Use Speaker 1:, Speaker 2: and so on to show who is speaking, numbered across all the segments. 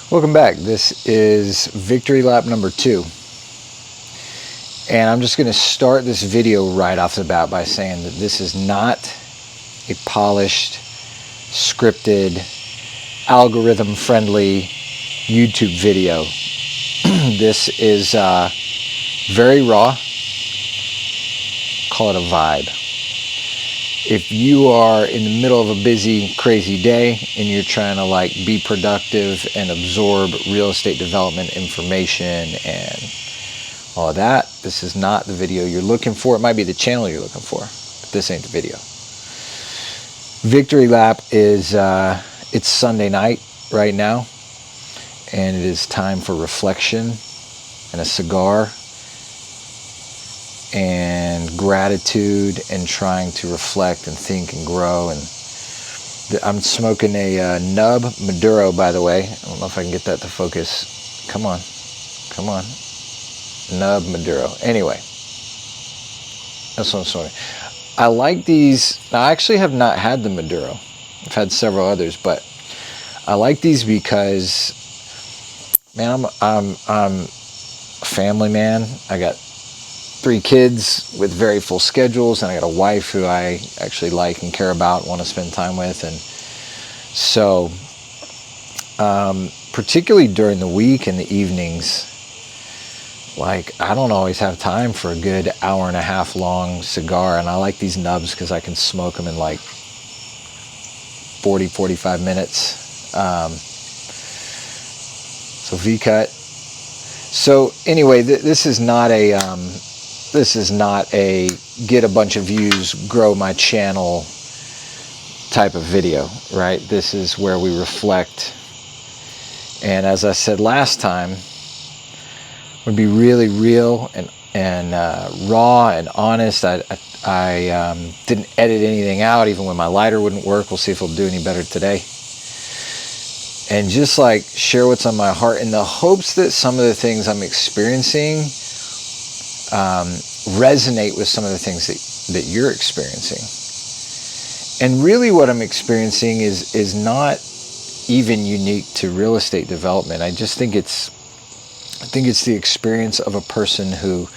Speaker 1: Welcome back. This is victory lap number 2. And I'm just going to start this video right off the bat by saying that this is not a polished, scripted, algorithm-friendly YouTube video. This is very raw. Call it a vibe. If you are in the middle of a busy, crazy day and you're trying to be productive and absorb real estate development information and all of that, this is not the video you're looking for. It might be the channel you're looking for, but this ain't the video. Victory lap is, it's Sunday night right now, and it is time for reflection and a cigar and gratitude and trying to reflect and think and grow. And I'm smoking a Nub Maduro, by the way. I don't know if I can get that to focus. Come on. Nub Maduro. Anyway, that's what I'm smoking. I like these. Now, I actually have not had the Maduro. I've had several others, but I like these because, man, I'm a family man. I got 3 kids with very full schedules, and I got a wife who I actually like and care about, want to spend time with. And so particularly during the week and the evenings, I don't always have time for a good hour and a half long cigar, and I like these nubs because I can smoke them in 40-45 minutes. So V-cut. So anyway, this is not a get a bunch of views, grow my channel type of video, right? This is where we reflect. And as I said last time, would be really real and raw and honest. I didn't edit anything out, even when my lighter wouldn't work. We'll see if it'll do any better today. And just share what's on my heart in the hopes that some of the things I'm experiencing resonate with some of the things that you're experiencing. And really what I'm experiencing is not even unique to real estate development. I think it's the experience of a person who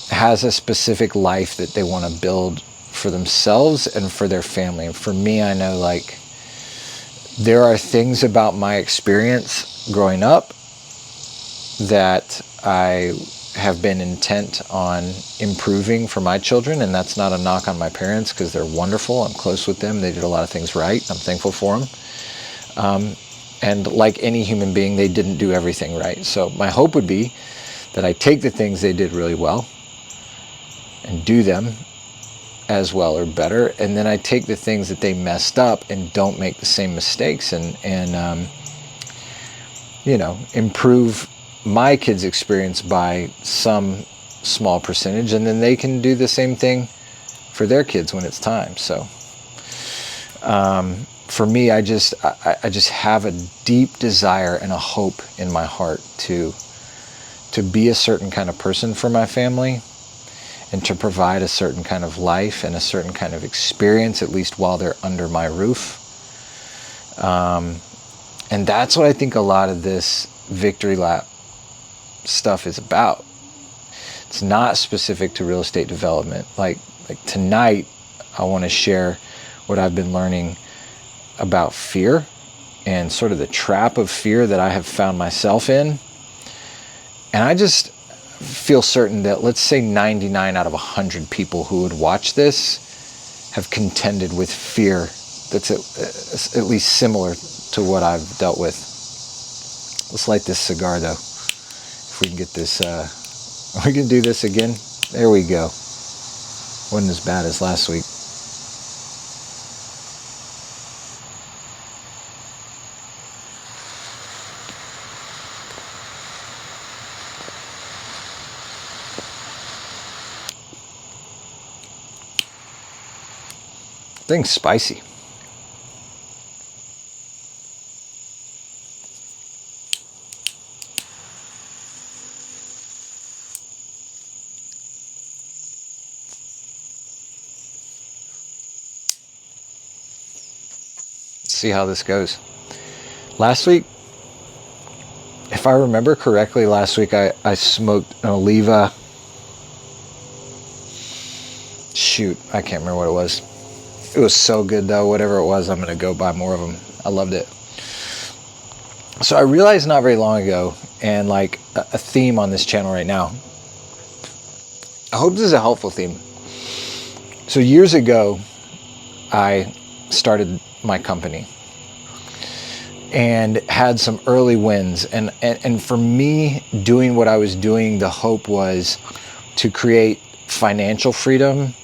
Speaker 1: has a specific life that they want to build for themselves and for their family. And for me, I know there are things about my experience growing up that I have been intent on improving for my children, and that's not a knock on my parents because they're wonderful. I'm close with them. They did a lot of things right. I'm thankful for them. And like any human being, they didn't do everything right. So my hope would be that I take the things they did really well and do them as well or better, and then I take the things that they messed up and don't make the same mistakes and improve my kids' experience by some small percentage, and then they can do the same thing for their kids when it's time. So for me, I just have a deep desire and a hope in my heart to be a certain kind of person for my family and to provide a certain kind of life and a certain kind of experience, at least while they're under my roof. And that's what I think a lot of this victory lap stuff is about. It's not specific to real estate development. Like tonight, I want to share what I've been learning about fear and sort of the trap of fear that I have found myself in. And I just feel certain that, let's say 99 out of 100 people who would watch this have contended with fear that's at least similar to what I've dealt with. Let's light this cigar though. If we can get this, we can do this again. There we go. Wasn't as bad as last week. Thing's spicy. see how this goes. Last week, if I remember correctly, last week I smoked an Oliva. Shoot, I can't remember what it was. It was so good though. Whatever it was, I'm going to go buy more of them. I loved it. So I realized not very long ago, and like a theme on this channel right now, I hope this is a helpful theme. So years ago, I started my company and had some early wins. And for me, doing what I was doing, the hope was to create financial freedom,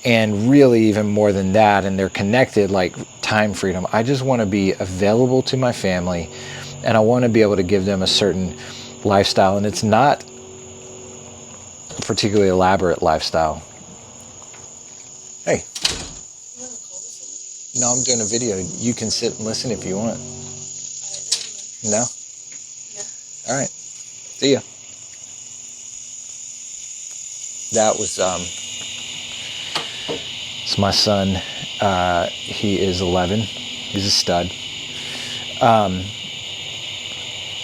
Speaker 1: and really even more than that, and they're connected, like time freedom. I just want to be available to my family, and I want to be able to give them a certain lifestyle. And it's not a particularly elaborate lifestyle. Hey. No, I'm doing a video. You can sit and listen if you want. No? All right. See ya. That was it's my son. He is 11. He's a stud.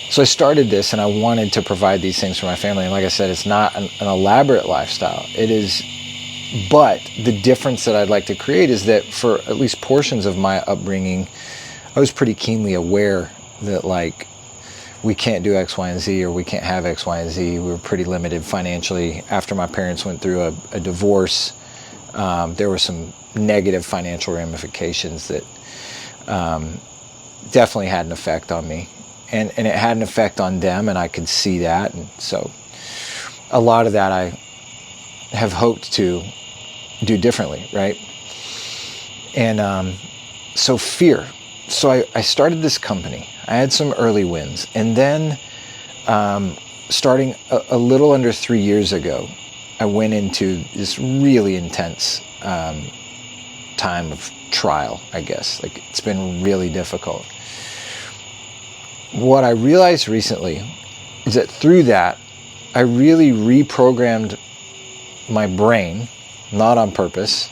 Speaker 1: So I started this, and I wanted to provide these things for my family. And like I said, it's not an elaborate lifestyle. It is, but the difference that I'd like to create is that for at least portions of my upbringing, I was pretty keenly aware that like we can't do X, Y, and Z, or we can't have X, Y, and Z. We were pretty limited financially. After my parents went through a divorce, there were some negative financial ramifications that definitely had an effect on me. And it had an effect on them, and I could see that. And so a lot of that I have hoped to do differently, right? And so fear. So I started this company. I had some early wins. And then starting a little under 3 years ago, I went into this really intense time of trial, I guess. Like, it's been really difficult. What I realized recently is that through that, I really reprogrammed my brain, not on purpose,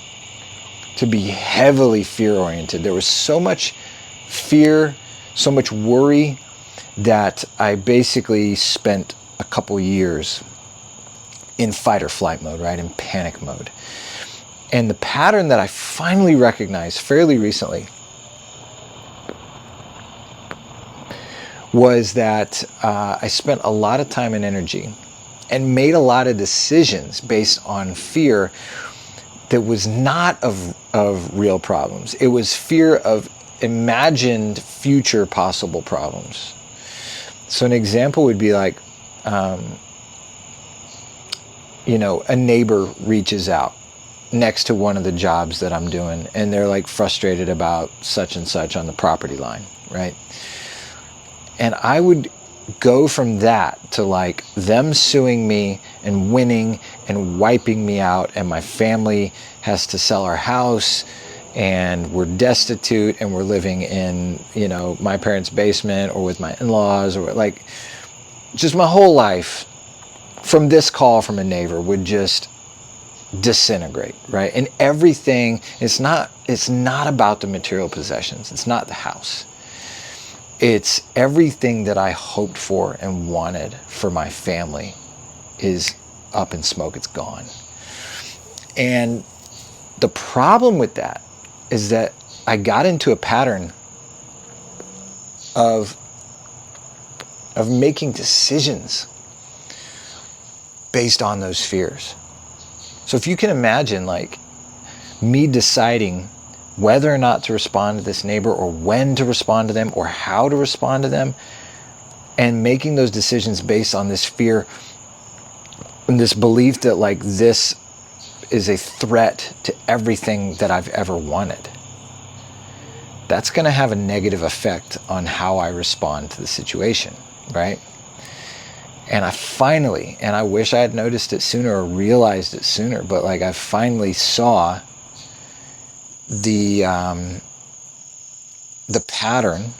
Speaker 1: to be heavily fear-oriented. There was so much fear, so much worry, that I basically spent a couple years in fight or flight mode, right? In panic mode. And the pattern that I finally recognized fairly recently was that I spent a lot of time and energy and made a lot of decisions based on fear that was not of real problems. It was fear of imagined future possible problems. So an example would be like, a neighbor reaches out next to one of the jobs that I'm doing, and they're like frustrated about such and such on the property line, right? And I would go from that to like them suing me and winning and wiping me out, and my family has to sell our house, and we're destitute, and we're living in, my parents' basement or with my in-laws, or like just my whole life from this call from a neighbor would just disintegrate, right? And everything, it's not about the material possessions. It's not the house. It's everything that I hoped for and wanted for my family is up in smoke. It's gone. And the problem with that is that I got into a pattern of making decisions based on those fears. So if you can imagine, like, me deciding whether or not to respond to this neighbor, or when to respond to them, or how to respond to them, and making those decisions based on this fear and this belief that like this is a threat to everything that I've ever wanted, that's going to have a negative effect on how I respond to the situation, right? And I finally, and I wish I had noticed it sooner or realized it sooner, but like I finally saw the pattern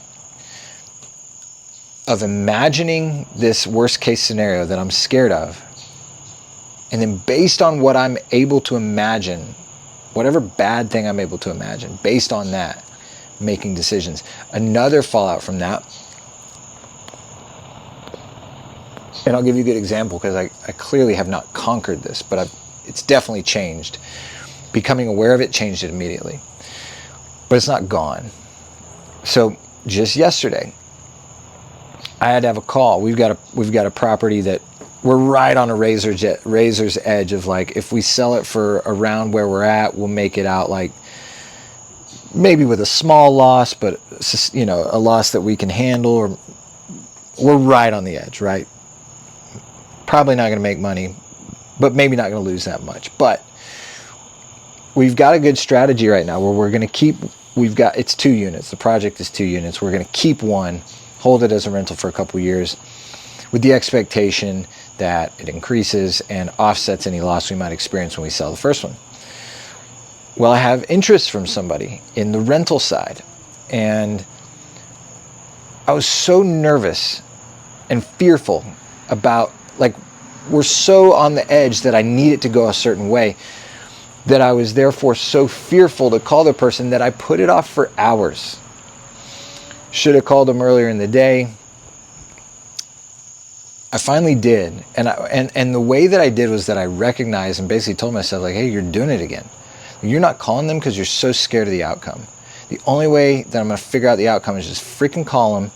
Speaker 1: of imagining this worst case scenario that I'm scared of, and then based on what I'm able to imagine, whatever bad thing I'm able to imagine, based on that, making decisions. Another fallout from that And I'll give you a good example because I clearly have not conquered this, but it's definitely changed. Becoming aware of it changed it immediately. But it's not gone. So just yesterday, I had to have a call. We've got a property that we're right on a razor's edge of like, if we sell it for around where we're at, we'll make it out like maybe with a small loss, but a loss that we can handle. Or we're right on the edge, right? Probably not going to make money, but maybe not going to lose that much. But we've got a good strategy right now where we're going to it's 2 units. The project is 2 units. We're going to keep one, hold it as a rental for a couple years with the expectation that it increases and offsets any loss we might experience when we sell the first one. Well, I have interest from somebody in the rental side, and I was so nervous and fearful about, like, we're so on the edge that I need it to go a certain way, that I was therefore so fearful to call the person that I put it off for hours. Should have called them earlier in the day. I finally did. And the way that I did was that I recognized and basically told myself, like, hey, you're doing it again. You're not calling them because you're so scared of the outcome. The only way that I'm going to figure out the outcome is just freaking call them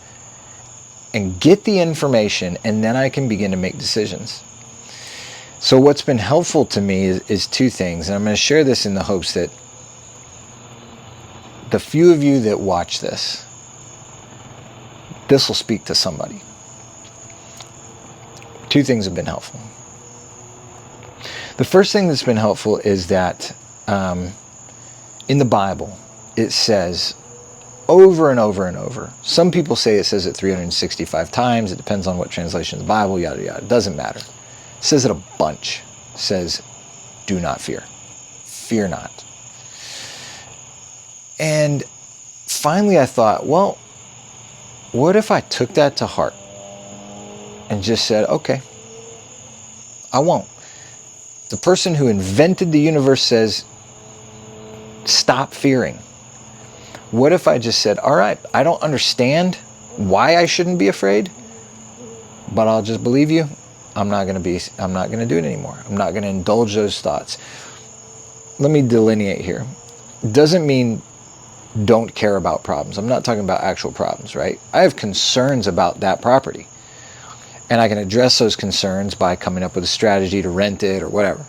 Speaker 1: and get the information, and then I can begin to make decisions. So what's been helpful to me is 2 things, and I'm going to share this in the hopes that the few of you that watch this will speak to somebody. 2 things have been helpful. The first thing that's been helpful is that in the Bible, it says over and over and over. Some people say it says it 365 times. It depends on what translation of the Bible, yada, yada. It doesn't matter. It says it a bunch. It says, do not fear. Fear not. And finally I thought, well, what if I took that to heart and just said, okay, I won't. The person who invented the universe says, stop fearing. What if I just said, all right, I don't understand why I shouldn't be afraid, but I'll just believe you. I'm not going to do it anymore. I'm not going to indulge those thoughts. Let me delineate here. It doesn't mean don't care about problems. I'm not talking about actual problems, right? I have concerns about that property, and I can address those concerns by coming up with a strategy to rent it or whatever.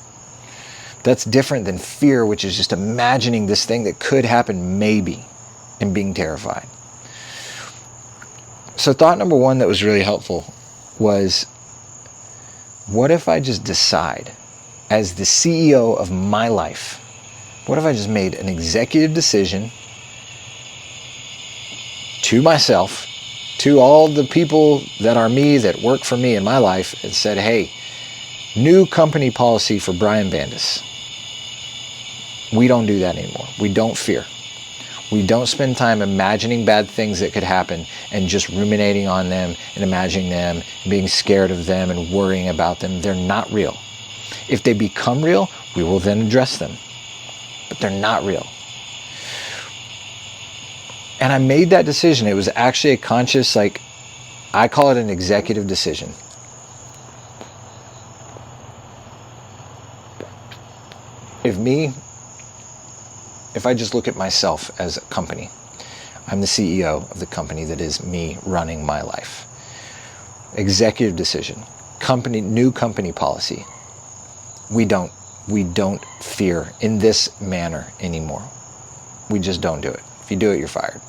Speaker 1: That's different than fear, which is just imagining this thing that could happen maybe and being terrified. So thought number 1 that was really helpful was, what if I just decide as the CEO of my life, what if I just made an executive decision to myself, to all the people that are me, that work for me in my life, and said, hey, new company policy for Brian Bandas. We don't do that anymore. We don't fear. We don't spend time imagining bad things that could happen and just ruminating on them and imagining them, being scared of them and worrying about them. They're not real. If they become real, we will then address them. But they're not real. And I made that decision. It was actually a conscious, I call it an executive decision. If I just look at myself as a company, I'm the CEO of the company that is me running my life. Executive decision, new company policy. We don't fear in this manner anymore. We just don't do it. If you do it, you're fired.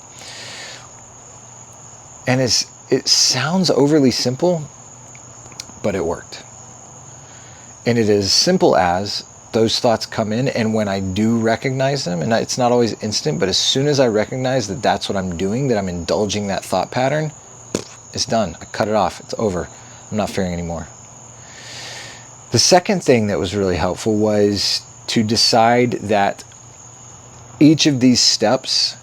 Speaker 1: And it sounds overly simple, but it worked. And it is simple as those thoughts come in, and when I do recognize them, and it's not always instant, but as soon as I recognize that that's what I'm doing, that I'm indulging that thought pattern, it's done. I cut it off. It's over. I'm not fearing anymore. The second thing that was really helpful was to decide that each of these steps,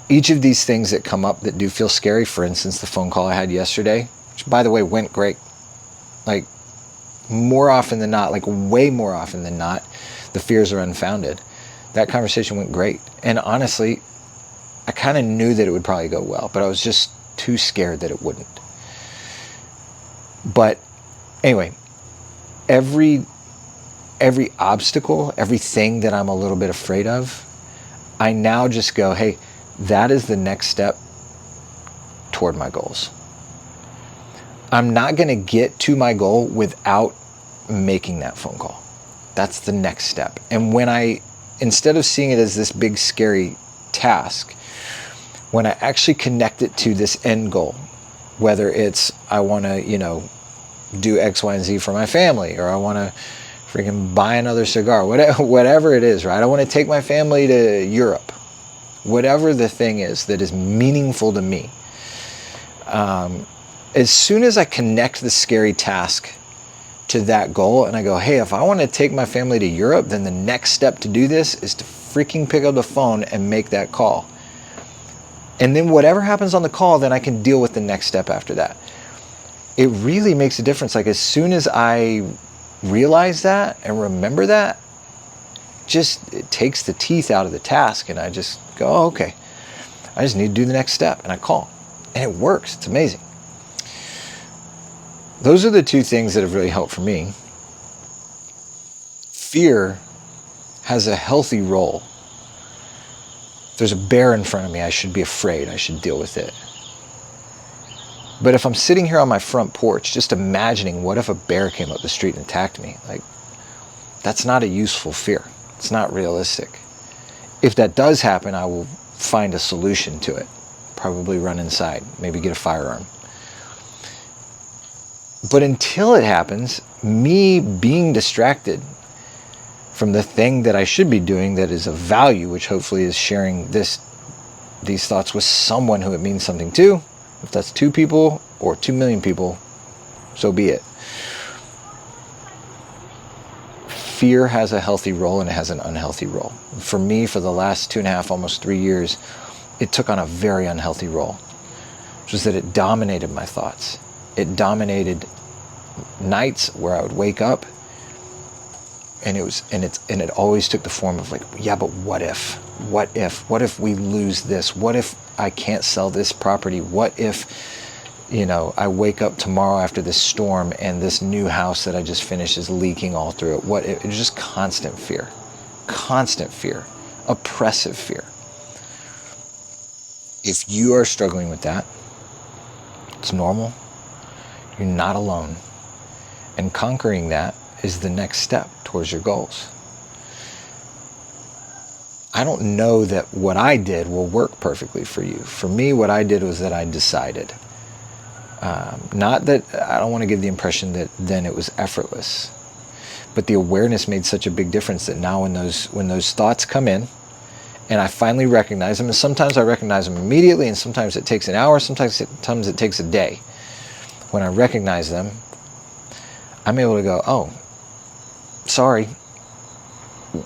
Speaker 1: each of these things that come up that do feel scary, for instance, the phone call I had yesterday, which by the way went great, more often than not, way more often than not, the fears are unfounded. That conversation went great. And honestly, I kind of knew that it would probably go well, but I was just too scared that it wouldn't. But anyway, every obstacle, everything that I'm a little bit afraid of, I now just go, hey, that is the next step toward my goals. I'm not going to get to my goal without making that phone call. That's the next step. And when instead of seeing it as this big scary task, when I actually connect it to this end goal, whether it's I want to, do X, Y, and Z for my family, or I want to freaking buy another cigar, whatever it is, right? I want to take my family to Europe. Whatever the thing is that is meaningful to me. As soon as I connect the scary task to that goal and I go, hey, if I want to take my family to Europe, then the next step to do this is to freaking pick up the phone and make that call. And then whatever happens on the call, then I can deal with the next step after that. It really makes a difference. Like as soon as I realize that and remember that, it takes the teeth out of the task, and I just go, oh, okay, I just need to do the next step, and I call. And it works. It's amazing. Those are the two things that have really helped for me. Fear has a healthy role. If there's a bear in front of me, I should be afraid. I should deal with it. But if I'm sitting here on my front porch, just imagining what if a bear came up the street and attacked me, like, that's not a useful fear. It's not realistic. If that does happen, I will find a solution to it. Probably run inside, maybe get a firearm. But until it happens, me being distracted from the thing that I should be doing that is of value, which hopefully is sharing these thoughts with someone who it means something to. If that's 2 people or 2 million people, so be it. Fear has a healthy role and it has an unhealthy role. For me, for the last 2.5, almost 3 years, it took on a very unhealthy role, which was that it dominated my thoughts. It dominated nights where I would wake up and it always took the form of like, yeah, but what if we lose this? What if I can't sell this property? What if, I wake up tomorrow after this storm and this new house that I just finished is leaking all through it? It was just constant fear, oppressive fear. If you are struggling with that, it's normal. You're not alone. And conquering that is the next step towards your goals. I don't know that what I did will work perfectly for you. For me, what I did was that I decided. Not that I don't want to give the impression that then it was effortless, but the awareness made such a big difference that now when those thoughts come in, and I finally recognize them, and sometimes I recognize them immediately, and sometimes it takes an hour, sometimes it takes a day. When I recognize them, I'm able to go, oh, sorry,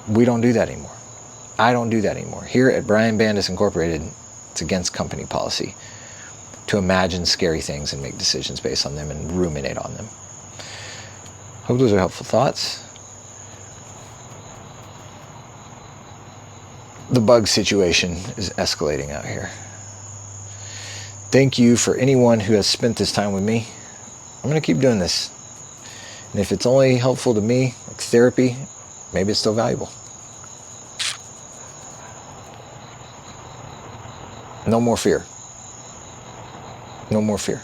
Speaker 1: we don't do that anymore. I don't do that anymore. Here at Bandas Incorporated, it's against company policy to imagine scary things and make decisions based on them and ruminate on them. Hope those are helpful thoughts. The bug situation is escalating out here. Thank you for anyone who has spent this time with me. I'm going to keep doing this. And if it's only helpful to me, like therapy, maybe it's still valuable. No more fear. No more fear.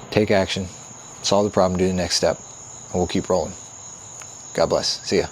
Speaker 1: Take action. Solve the problem, do the next step, and we'll keep rolling. God bless. See ya.